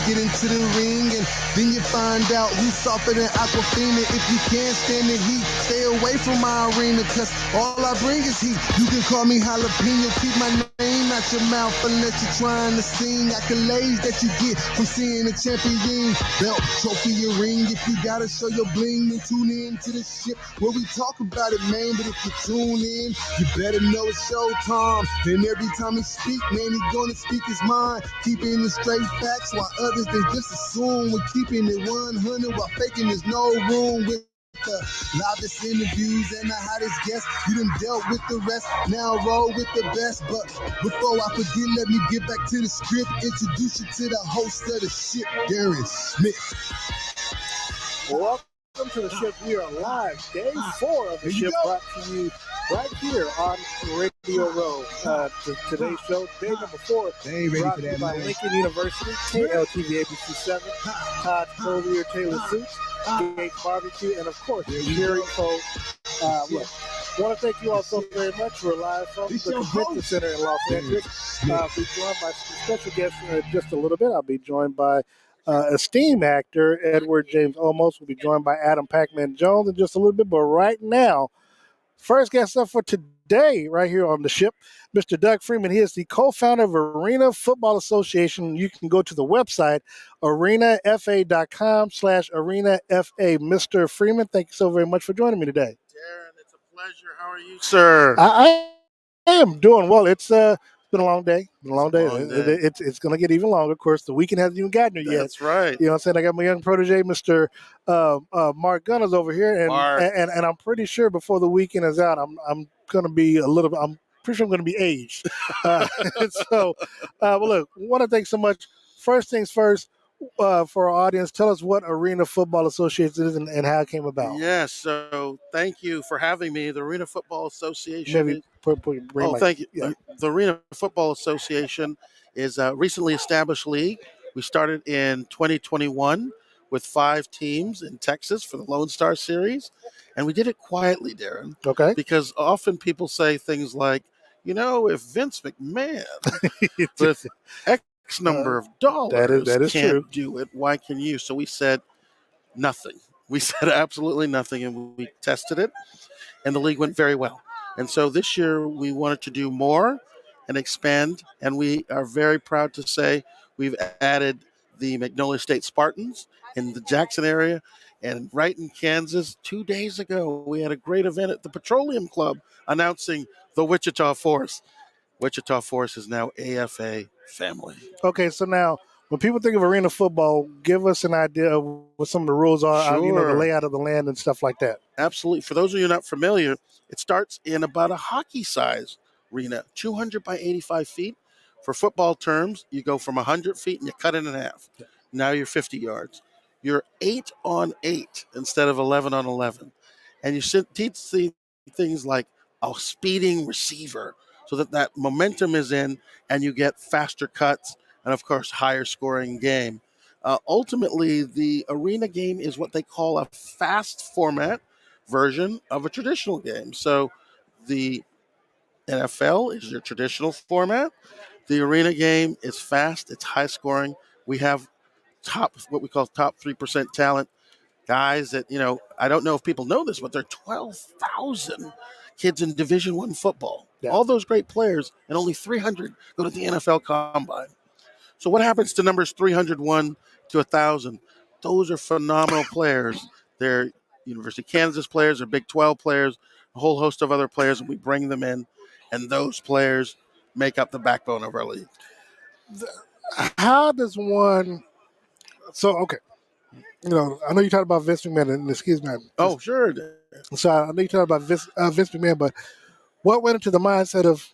get into the ring, and then you find out who's softer than Aquafina. If you can't stand the heat, stay away from my arena, cause all I bring is heat. You can call me jalapeno, keep my name out your mouth unless you're trying to sing. Accolades that you get from seeing a champion, belt, trophy, or ring. If you gotta show your bling, then tune in to the ship where we talk about it, man. But if you tune in, you better know it's showtime. Then every time he speak, man, he gonna speak his mind, keeping the straight facts while others they just assume we're keeping it 100 while faking there's no room. With the loudest interviews and the hottest guests, you done dealt with the rest, now roll with the best. But before I forget, let me get back to the script, introduce you to the host of the ship, Darren Smith. Welcome to the ship. We are live, day 4 of the ship, brought to you right here on Radio Row. Today's show, day number 4, brought to you by Lincoln University, KLTV ABC7, Todd Clovier, Taylor Suits, Gates Barbecue, and of course, Jerry Cole. Look, I want to thank you all so very much. We're live from the Convention Center in Los Angeles. I'll be joined by special guests in just a little bit. I'll be joined by esteemed actor Edward James Olmos. Will be joined by Adam Pac-Man Jones in just a little bit. But right now, first guest up for today, right here on the ship, Mr. Doug Freeman. He is the co-founder of Arena Football Association. You can go to the website, arenafa.com/arenafa. Mr. Freeman, thank you so very much for joining me today. Darren, it's a pleasure. How are you, sir? I am doing well. It's been a long day. It's going to get even longer. Of course, the weekend hasn't even gotten here yet. That's right. You know what I'm saying? I got my young protege, Mr. Mark Gunners over here, and I'm pretty sure before the weekend is out, I'm going to be I'm pretty sure I'm going to be aged. So, well, look, I want to thank so much. First things first, for our audience, tell us what Arena Football Association is and how it came about. Yes, so thank you for having me. The Arena Football Association. Thank you. Yeah. The Arena Football Association is a recently established league. We started in 2021 with 5 teams in Texas for the Lone Star Series, and we did it quietly, Darren. Okay. Because often people say things like, if Vince McMahon with X number of dollars that is can't true. do it, why can you? So we said nothing. We said absolutely nothing, and we tested it, and the league went very well. And so this year we wanted to do more and expand, and we are very proud to say we've added the Magnolia State Spartans in the Jackson area. And right in Kansas, 2 days ago, we had a great event at the Petroleum Club announcing the Wichita Force. Wichita Force is now AFA family. Okay, so now when people think of arena football, give us an idea of what some of the rules are, Sure. the layout of the land and stuff like that. Absolutely. For those of you not familiar, it starts in about a hockey size arena, 200 by 85 feet. For football terms, you go from 100 feet and you cut it in half. Yeah. Now you're 50 yards. You're 8 on 8 instead of 11 on 11. And you teach things like a speeding receiver so that momentum is in and you get faster cuts and, of course, higher scoring game. Ultimately, the arena game is what they call a fast format version of a traditional game. So the NFL is your traditional format. The arena game is fast. It's high scoring. We have what we call top 3% talent guys that, I don't know if people know this, but there are 12,000 kids in Division I football. Yeah. All those great players, and only 300 go to the NFL Combine. So what happens to numbers 301 to 1,000? Those are phenomenal players. They're University of Kansas players, they're Big 12 players, a whole host of other players, and we bring them in, and those players make up the backbone of our league. How does one – so, okay. I know you talked about Vince McMahon and the skis man. Oh, sure. So I know you talked about Vince McMahon, but what went into the mindset of,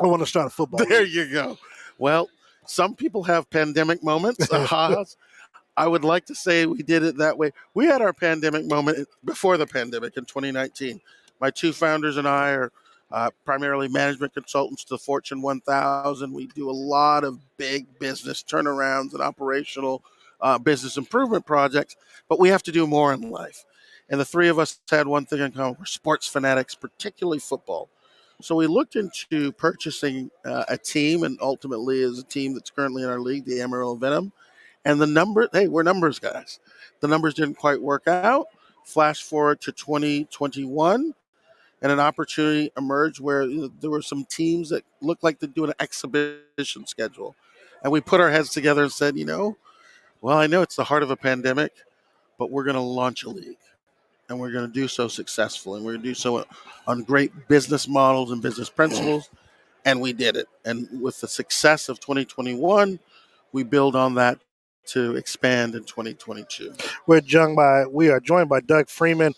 I want to start a football league? There you go. Well, some people have pandemic moments. I would like to say we did it that way. We had our pandemic moment before the pandemic in 2019. My 2 founders and I are primarily management consultants to the Fortune 1000. We do a lot of big business turnarounds and operational business improvement projects, but we have to do more in life. And the 3 of us had one thing in common. We're sports fanatics, particularly football. So we looked into purchasing a team, and ultimately is a team that's currently in our league, the Amarillo Venom. And we're numbers guys. The numbers didn't quite work out. Flash forward to 2021, and an opportunity emerged where there were some teams that looked like they're doing an exhibition schedule. And we put our heads together and said, well, I know it's the heart of a pandemic, but we're going to launch a league. And we're going to do so successfully. And we're going to do so on great business models and business principles. And we did it. And with the success of 2021, we build on that to expand in 2022. We are joined by Doug Freeman,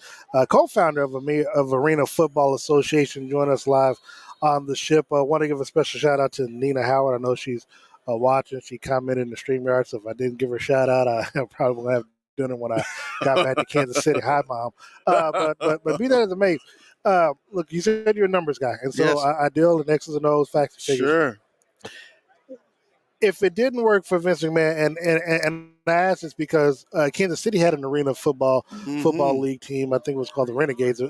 co-founder of Arena Football Association. Join us live on the ship. I want to give a special shout out to Nina Howard. I know she's watching. She commented in the StreamYard, so if I didn't give her a shout out, I probably won't have dinner when I got back to Kansas City. Hi, Mom. But be that as it may, look, you said you're a numbers guy, and so Yes. I deal in X's and O's, facts and figures. Sure. If it didn't work for Vince McMahon, and I ask this because Kansas City had an arena football league team. I think it was called the Renegades.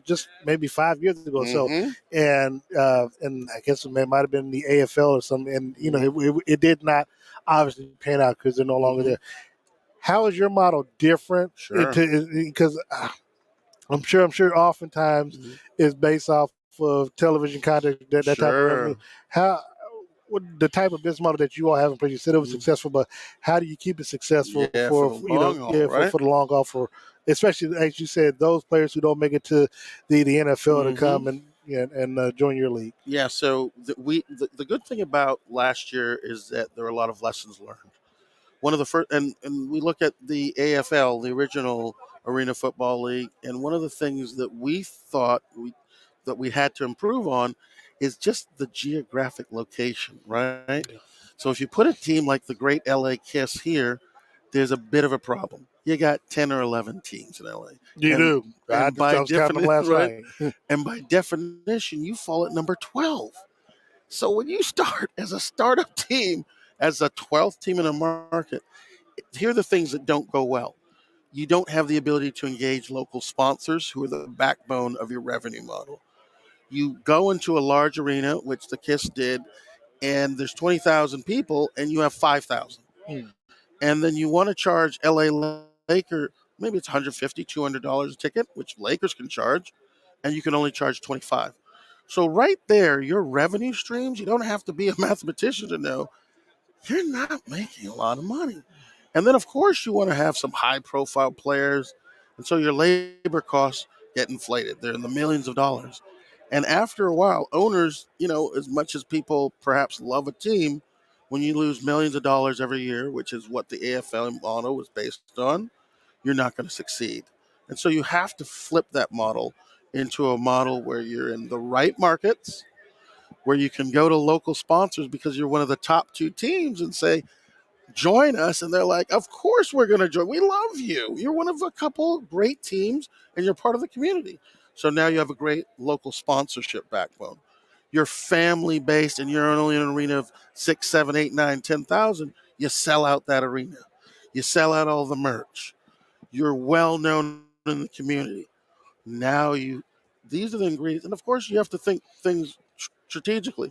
Just maybe 5 years ago. So, and I guess it might have been the AFL or something. And it did not obviously pan out because they're no longer there. How is your model different? Sure. Because I'm sure oftentimes it's based off of television content, that type of revenue. The type of business model that you all have in place, you said it was successful, but how do you keep it successful for the long haul, especially as you said, those players who don't make it to the NFL to come and join your league? Yeah. So the good thing about last year is that there were a lot of lessons learned. One of the first, and we look at the AFL, the original Arena Football League, and one of the things that we thought that we had to improve on is just the geographic location, right? Yeah. So if you put a team like the great LA Kiss here, there's a bit of a problem. You got 10 or 11 teams in LA. You do. And by definition, you fall at number 12. So when you start as a startup team, as a 12th team in a market, here are the things that don't go well. You don't have the ability to engage local sponsors who are the backbone of your revenue model. You go into a large arena, which the KISS did, and there's 20,000 people, and you have 5,000. And then you want to charge LA Laker, maybe it's $150, $200 a ticket, which Lakers can charge, and you can only charge $25. So right there, your revenue streams, you don't have to be a mathematician to know, you're not making a lot of money. And then, of course, you want to have some high-profile players, and so your labor costs get inflated. They're in the millions of dollars. And after a while, owners, as much as people perhaps love a team, when you lose millions of dollars every year, which is what the AFL model was based on, you're not going to succeed. And so you have to flip that model into a model where you're in the right markets, where you can go to local sponsors because you're one of the top two teams and say, join us. And they're like, of course we're going to join. We love you. You're one of a couple great teams and you're part of the community. So now you have a great local sponsorship backbone. You're family based and you're only in an arena of 6, 7, 8, 9, 10,000. You sell out that arena. You sell out all the merch. You're well known in the community. Now these are the ingredients. And of course you have to think things strategically.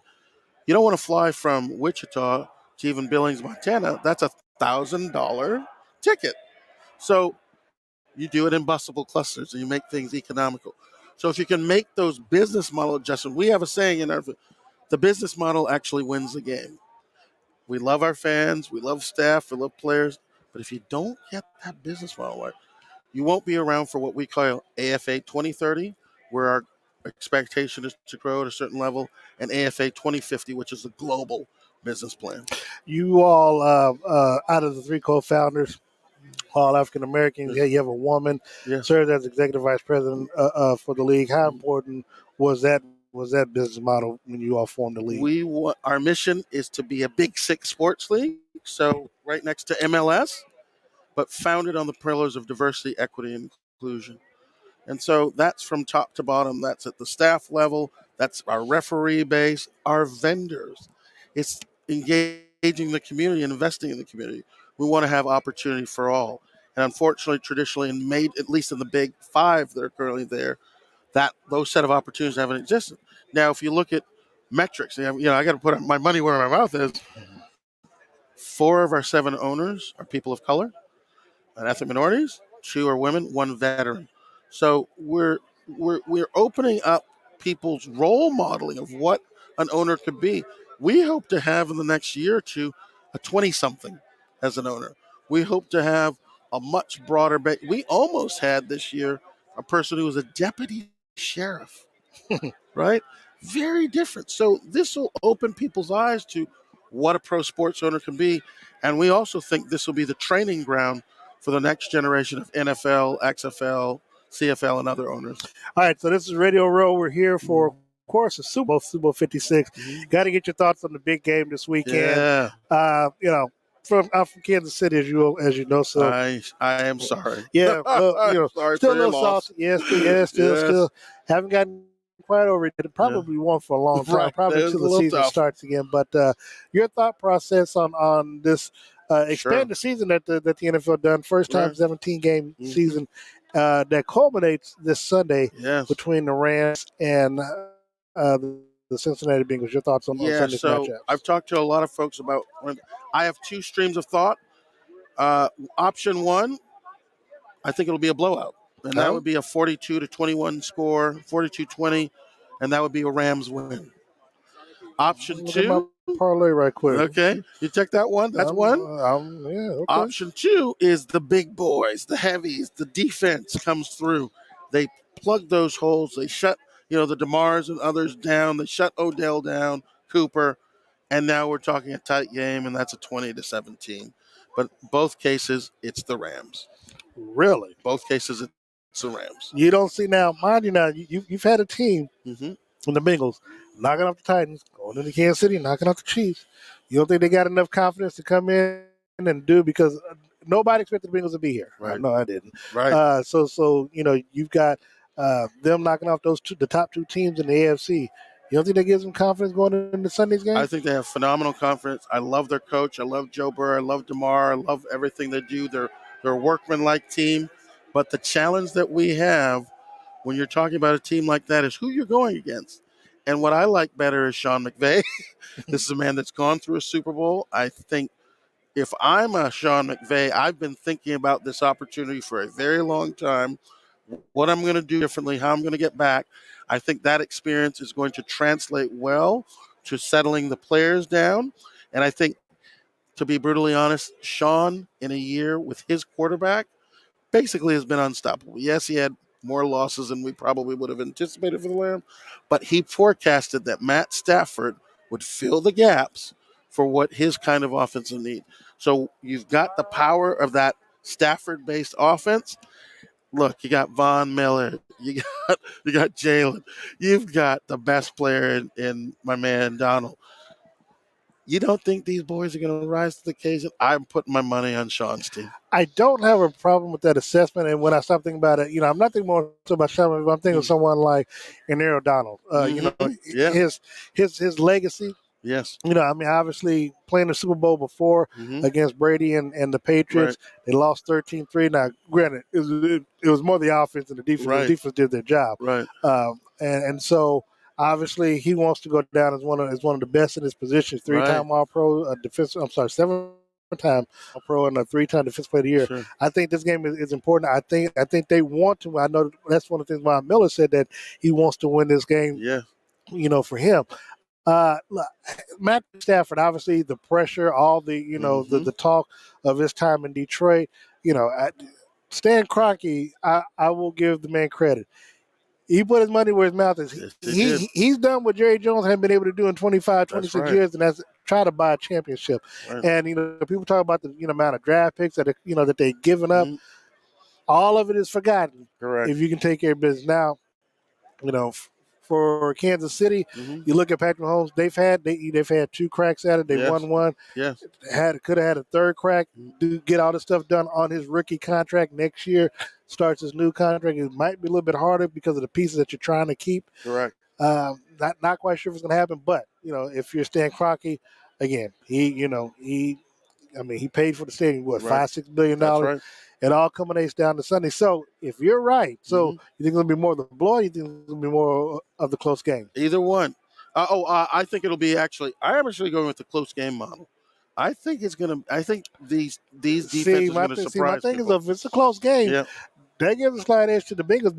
You don't want to fly from Wichita to even Billings, Montana. That's $1,000 ticket. So you do it in busable clusters and you make things economical. So if you can make those business model adjustments, we have a saying the business model actually wins the game. We love our fans, we love staff, we love players, but if you don't get that business model right, you won't be around for what we call AFA 2030, where our expectation is to grow at a certain level, and AFA 2050, which is the global business plan. You all, out of the three co-founders, all African Americans. Yeah, you have a woman served as executive vice president for the league. How important was that business model when you all formed the league? Our mission is to be a Big Six sports league, so right next to MLS, but founded on the pillars of diversity, equity, and inclusion. And so that's from top to bottom. That's at the staff level. That's our referee base, our vendors. It's engaging the community and investing in the community. We want to have opportunity for all. And unfortunately, traditionally, at least in the big five that are currently there, those set of opportunities haven't existed. Now, if you look at metrics, I got to put my money where my mouth is. 4 of our 7 owners are people of color and ethnic minorities. 2 are women, 1 veteran. So we're opening up people's role modeling of what an owner could be. We hope to have in the next year or two a 20-something as an owner. We hope to have a much broader base. We almost had this year a person who was a deputy sheriff, right? Very different. So this will open people's eyes to what a pro sports owner can be. And we also think this will be the training ground for the next generation of NFL, XFL, CFL, and other owners. All right, so this is Radio Row. We're here for, of course, the Super Bowl 56. Got to get your thoughts on the big game this weekend. Yeah. I'm from Kansas City, as you know. So I am sorry. Yeah, sorry still for a your little loss. salty. Still haven't gotten quite over it. Probably won for a long time, Right. probably That was till a the little season tough. starts again. But your thought process on this expanded season that the NFL done, first time Right. 17-game season that culminates this Sunday Yes. between the Rams and the Cincinnati Bengals. Your thoughts on Sunday's So matchup? I've talked to a lot of folks about. I have 2 streams of thought. Option 1, I think it'll be a blowout, and that would be a 42-21 score, 42-20, and that would be a Rams win. Option Look at my 2, parlay right quick. okay, you check that one. That's one. Okay. Option 2 is the big boys, the heavies, the defense comes through. They plug those holes. They shut, the DeMars and others down. They shut Odell down, Cooper, and now we're talking a tight game, and that's a 20-17. But both cases, it's the Rams. Really? Both cases, it's the Rams. You don't see now, mind you, now you've had a team Mm-hmm. from the Bengals knocking off the Titans, going into Kansas City, knocking off the Chiefs. You don't think they got enough confidence to come in and do, because nobody expected the Bengals to be here. Right. No, I didn't. Right. So you've got them knocking off the top 2 teams in the AFC. You don't think that gives them confidence going into Sunday's game? I think they have phenomenal confidence. I love their coach. I love Joe Burrow. I love DeMar. I love everything they do. They're a workman-like team. But the challenge that we have when you're talking about a team like that is who you're going against. And what I like better is Sean McVay. This is a man that's gone through a Super Bowl. I think if I'm a Sean McVay, I've been thinking about this opportunity for a very long time, what I'm going to do differently, how I'm going to get back. I think that experience is going to translate well to settling the players down. And I think, to be brutally honest, Sean, in a year with his quarterback, basically has been unstoppable. Yes, he had more losses than we probably would have anticipated for the Rams, but he forecasted that Matt Stafford would fill the gaps for what his kind of offense will need. So you've got the power of that Stafford-based offense. Look, you got Von Miller, you got Jalen, you've got the best player in my man Donald. You don't think these boys are going to rise to the occasion? I'm putting my money on Sean's team. I don't have a problem with that assessment. And when I start thinking about it, I'm not thinking more so about Sean, but I'm thinking of someone like Aaron Donald. His legacy. Yes. Obviously playing the Super Bowl before against Brady and the Patriots, they lost 13-3. Now, granted, it was more the offense than the defense. Right. The defense did their job. Right. And so obviously he wants to go down as one of the best in his position. 3-time All-Pro, seven-time All-Pro, and a 3-time Defensive Player of the Year. Sure. I think this game is important. I think they want to. I know that's one of the things Von Miller said, that he wants to win this game. Yeah. For him. Look, Matt Stafford, obviously the pressure, all the the talk of his time in Detroit. Stan Kroenke, I will give the man credit. He put his money where his mouth is. Yes, he's done what Jerry Jones hadn't been able to do in 25, 26 right. years, and that's try to buy a championship. Right. And people talk about the amount of draft picks that that they've given up. All of it is forgotten. Correct. If you can take care of business now, for Kansas City, you look at Patrick Mahomes. They've had 2 cracks at it. They won one. Yes. Could have had a third crack. Do get all this stuff done on his rookie contract next year. Starts his new contract. It might be a little bit harder because of the pieces that you're trying to keep. Correct. Not quite sure if it's going to happen, but if you're Stan Kroenke, again, he paid for the stadium, $5-6 billion. That's right. It all culminates down to Sunday. So if you're right, you think it's going to be more of the blow, or you think it's going to be more of the close game? Either one. I think it'll be I'm actually going with the close game model. I think it's gonna. I think these defenses See, are gonna my surprise thing people. is, if it's a close game, Yeah, they give the slight edge to the Bengals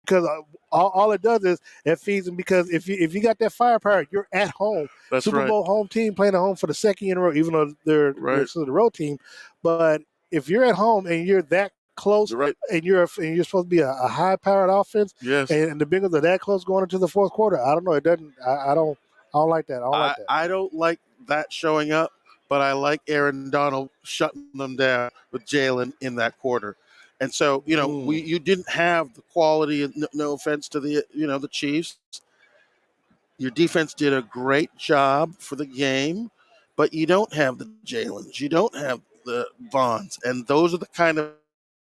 because all it does is it feeds them. Because if you got that firepower, you're at home, that's Super right. Bowl home team playing at home for the second year in a row, even though they're Right, still the road team. But if you're at home and you're that close, right. and you're supposed to be a high powered offense, Yes. and the Bengals are that close going into the fourth quarter, I don't know. It doesn't. I don't like that. I don't like that. I don't like that showing up, but I like Aaron Donald shutting them down with Jalen in that quarter. And so, you didn't have the quality. No offense to the Chiefs. Your defense did a great job for the game, but you don't have the Jalen's. You don't have the Bonds, and those are the kind of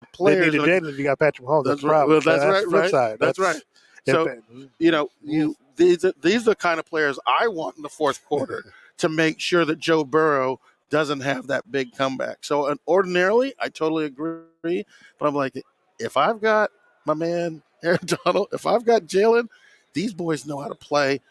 They players. need the Jalen if you got Patrick Mahomes. That's the Right. problem. Well, that's That's right. the flip Right. side. That's right. So these are the kind of players I want in the fourth quarter to make sure that Joe Burrow doesn't have that big comeback. So ordinarily, I totally agree, but I'm like, if I've got my man Aaron Donald, if I've got Jalen, these boys know how to play.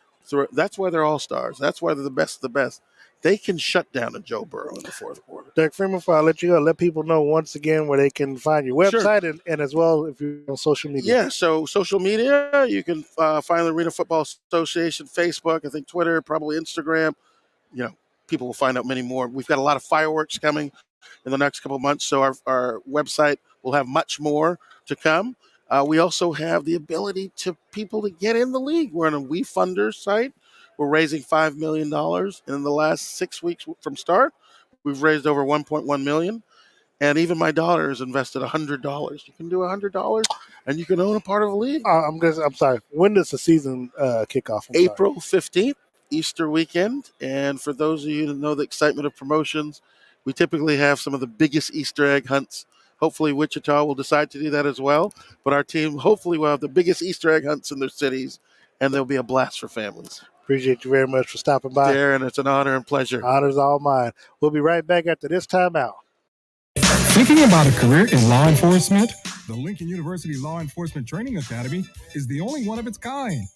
That's why they're all stars. That's why they're the best of the best. They can shut down a Joe Burrow in the fourth quarter. Derek Freeman, before I let you go, let people know once again where they can find your website and as well if you're on social media. Yeah, so social media, you can find the Arena Football Association, Facebook, I think Twitter, probably Instagram. People will find out many more. We've got a lot of fireworks coming in the next couple of months, so our website will have much more to come. We also have the ability to people to get in the league. We're on a WeFunder site. We're raising $5 million. And in the last 6 weeks from start, we've raised over $1.1 million. And even my daughter has invested $100. You can do $100, and you can own a part of a league. I'm sorry. When does the season kick off? April 15th, Easter weekend. And for those of you that know the excitement of promotions, we typically have some of the biggest Easter egg hunts. Hopefully, Wichita will decide to do that as well. But our team hopefully will have the biggest Easter egg hunts in their cities, and there'll be a blast for families. Appreciate you very much for stopping by. Darren, it's an honor and pleasure. Honor's all mine. We'll be right back after this timeout. Thinking about a career in law enforcement? The Lincoln University Law Enforcement Training Academy is the only one of its kind.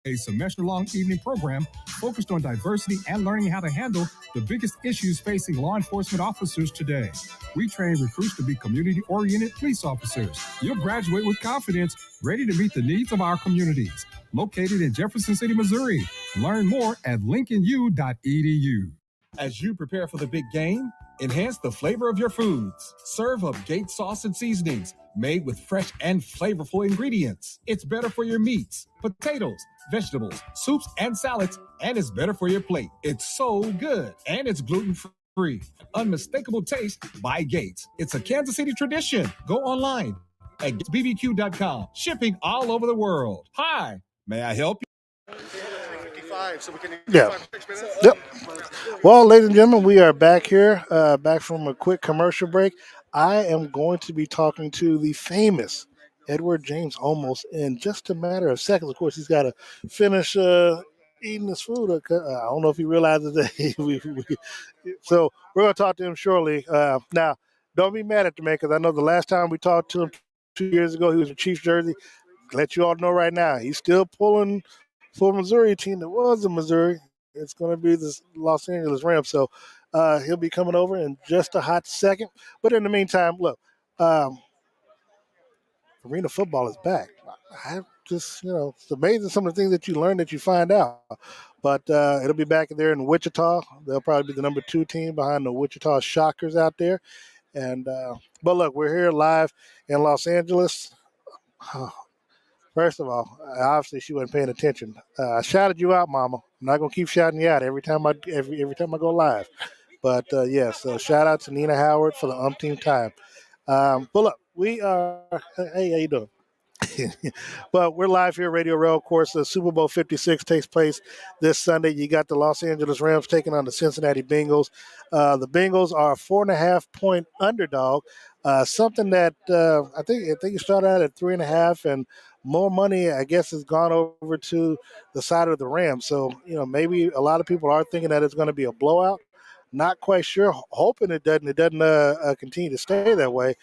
A semester-long evening program focused on diversity and learning how to handle the biggest issues facing law enforcement officers today. We train recruits to be community-oriented police officers. You'll graduate with confidence, ready to meet the needs of our communities. Located in Jefferson City, Missouri. Learn more at lincolnu.edu. As you prepare for the big game, enhance the flavor of your foods. Serve up Gates sauce and seasonings made with fresh and flavorful ingredients. It's better for your meats, potatoes, vegetables, soups, and salads, and it's better for your plate. It's so good, and it's gluten-free. Unmistakable taste by Gates. It's a Kansas City tradition. Go online at gatesbbq.com. Shipping all over the world. Hi, may I help you? So we can Yep. Well, ladies and gentlemen, we are back here, back from a quick commercial break. I am going to be talking to the famous Edward James Olmos in just a matter of seconds. Of course, he's got to finish eating his food. I don't know if he realizes that. So we're going to talk to him shortly. Now, don't be mad at the man because I know the last time we talked to him 2 years ago, he was in Chiefs jersey. Let you all know right now, he's still pulling for a Missouri team that was in Missouri. It's going to be the Los Angeles Rams. So he'll be coming over in just a hot second. But in the meantime, look, arena football is back. I just, it's amazing some of the things that you learn that you find out. But it'll be back there in Wichita. They'll probably be the number 2 team behind the Wichita Shockers out there. And but look, we're here live in Los Angeles. First of all, obviously she wasn't paying attention. I shouted you out, Mama. I'm not gonna keep shouting you out every time I go live. But yes, shout out to Nina Howard for the umpteenth time. But look, we are. Hey, how you doing? But we're live here at Radio Row. Of course, the Super Bowl 56 takes place this Sunday. You got the Los Angeles Rams taking on the Cincinnati Bengals. The Bengals are a 4.5-point underdog. Something that I think you started out at 3.5, and more money, I guess, has gone over to the side of the Rams. So maybe a lot of people are thinking that it's going to be a blowout. Not quite sure. Hoping it doesn't. It doesn't continue to stay that way.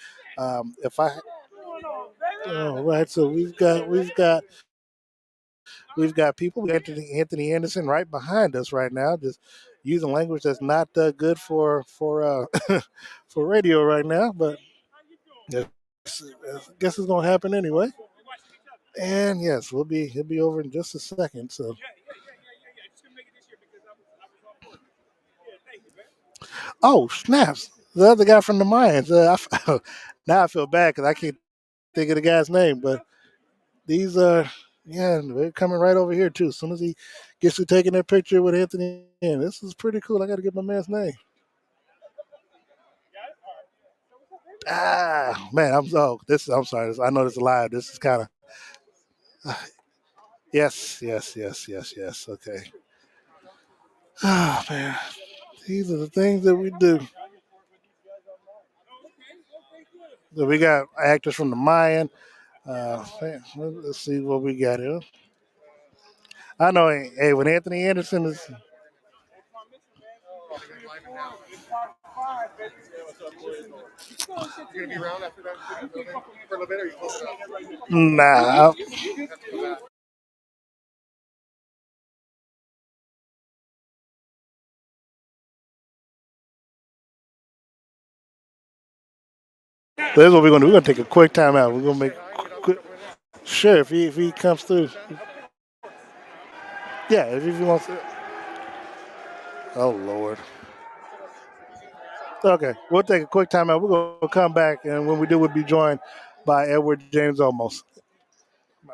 Right. So we've got people. Anthony Anderson right behind us right now. Just using language that's not good for for radio right now, but I guess it's gonna happen anyway. And yes, he'll be over in just a second. So, oh snaps! The other guy from the Mayans. Now I feel bad because I can't think of the guy's name, but these are yeah, they're coming right over here too. As soon as he gets to taking that picture with Anthony, and this is pretty cool. I got to get my man's name. Ah, man, I'm sorry. I know this is live. This is kind of yes. Okay. Ah, man, these are the things that we do. So we got actors from the Mayan. Man, let's see what we got here. I know, hey, when Anthony Anderson is. Nah. This is what we're gonna do. We're gonna take a quick time out. We're gonna make quick. Sure, if he comes through. Yeah, if he wants to. Oh Lord. Okay, we'll take a quick time out. We're gonna come back, and when we do, we'll be joined by Edward James Olmos.